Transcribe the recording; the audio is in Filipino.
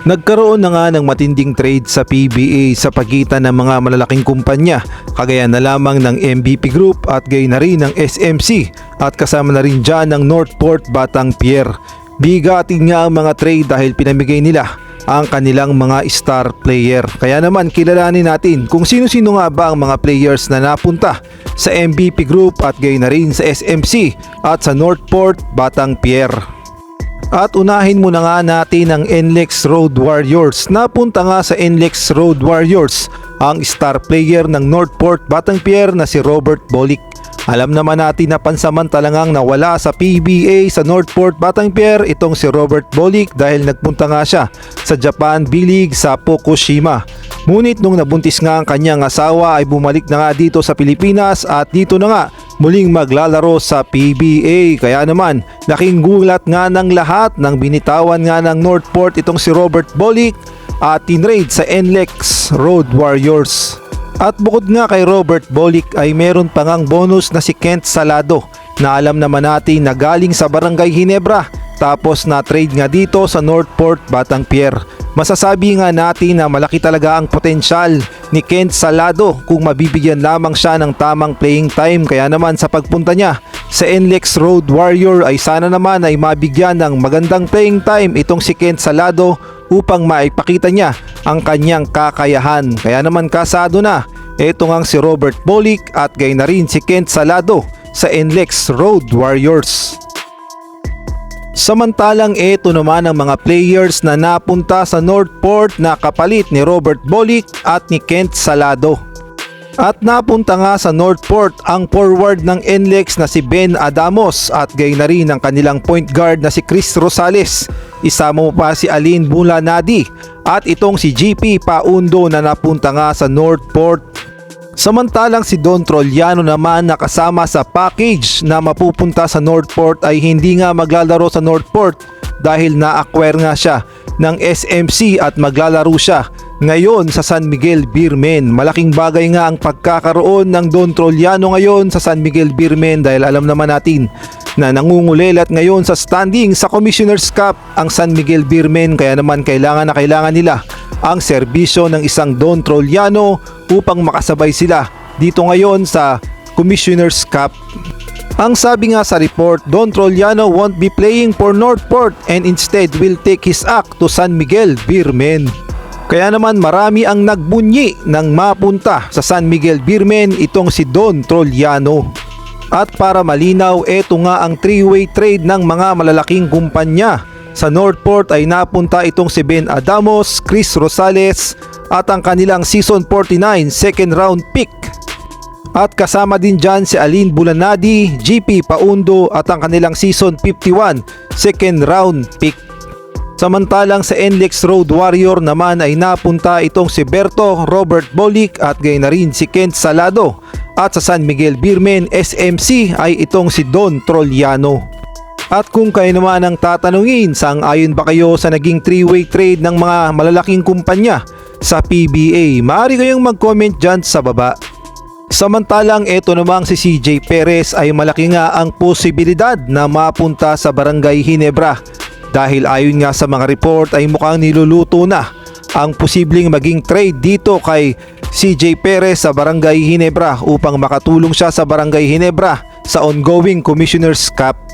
Nagkaroon na nga ng matinding trade sa PBA sa pagitan ng mga malalaking kumpanya kagaya na lamang ng MVP Group at gayon na rin ng SMC at kasama na rin dyan ng Northport Batang Pier. Bigatin nga ang mga trade dahil pinamigay nila ang kanilang mga star player. Kaya naman kilalanin natin kung sino-sino nga ba ang mga players na napunta sa MVP Group at gayon na rin sa SMC at sa Northport Batang Pier. At unahin muna nga natin ang NLEX Road Warriors. Napunta nga sa NLEX Road Warriors ang star player ng Northport Batang Pier na si Robert Bolick. Alam naman natin na pansamantalang nawala sa PBA sa Northport Batang Pier itong si Robert Bolick dahil nagpunta nga siya sa Japan B-League sa Fukushima. Ngunit nung nabuntis nga ang kanyang asawa ay bumalik na nga dito sa Pilipinas at dito na nga muling maglalaro sa PBA. Kaya naman laking gulat nga ng lahat nang binitawan nga ng Northport itong si Robert Bolick at tinrade sa NLEX Road Warriors. At bukod nga kay Robert Bolick ay meron pa ngang bonus na si Kent Salado na alam naman natin na galing sa Barangay Ginebra tapos na trade nga dito sa Northport Batang Pier. Masasabi nga natin na malaki talaga ang potensyal ni Kent Salado kung mabibigyan lamang siya ng tamang playing time. Kaya naman sa pagpunta niya sa NLEX Road Warrior ay sana naman ay mabigyan ng magandang playing time itong si Kent Salado upang maipakita niya ang kanyang kakayahan. Kaya naman kasado na ito ngang si Robert Bolick at gayon na rin si Kent Salado sa NLEX Road Warriors. Samantalang ito naman ang mga players na napunta sa Northport na kapalit ni Robert Bolick at ni Kent Salado. At napunta nga sa Northport ang forward ng NLEX na si Ben Adamos at gayon na rin ang kanilang point guard na si Chris Rosales. Isama mo pa si Alin Bulanadi at itong si GP Paundo na napunta nga sa Northport. Samantalang si Don Trollano naman na kasama sa package na mapupunta sa Northport ay hindi nga maglalaro sa Northport dahil na-acquire nga siya ng SMC at maglalaro siya ngayon sa San Miguel Beermen. Malaking bagay nga ang pagkakaroon ng Don Trollano ngayon sa San Miguel Beermen dahil alam naman natin na nangungulelat ngayon sa standing sa Commissioner's Cup ang San Miguel Beermen. Kaya naman kailangan nila ang serbisyo ng isang Don Trollano upang makasabay sila dito ngayon sa Commissioner's Cup. Ang sabi nga sa report, Don Trollano won't be playing for Northport and instead will take his act to San Miguel Beermen. Kaya naman marami ang nagbunyi nang mapunta sa San Miguel Beermen itong si Don Trollano. At para malinaw, ito nga ang three-way trade ng mga malalaking kumpanya. Sa Northport ay napunta itong si Ben Adamos, Chris Rosales at ang kanilang Season 49 second round pick. At kasama din dyan si Alin Bulanadi, GP Paundo at ang kanilang Season 51 second round pick. Samantalang sa NLEX Road Warrior naman ay napunta itong si Berto Robert Bolick at gayon na rin si Kent Salado. At sa San Miguel Beermen SMC ay itong si Don Trollano. At kung kayo naman ang tatanungin, sang-ayon ba kayo sa naging three-way trade ng mga malalaking kumpanya sa PBA? Maaari kayong mag-comment dyan sa baba. Samantalang ito namang si CJ Perez ay malaki nga ang posibilidad na mapunta sa Barangay Ginebra dahil ayon nga sa mga report ay mukhang niluluto na ang posibleng maging trade dito kay CJ Perez sa Barangay Ginebra upang makatulong siya sa Barangay Ginebra sa ongoing Commissioner's Cup.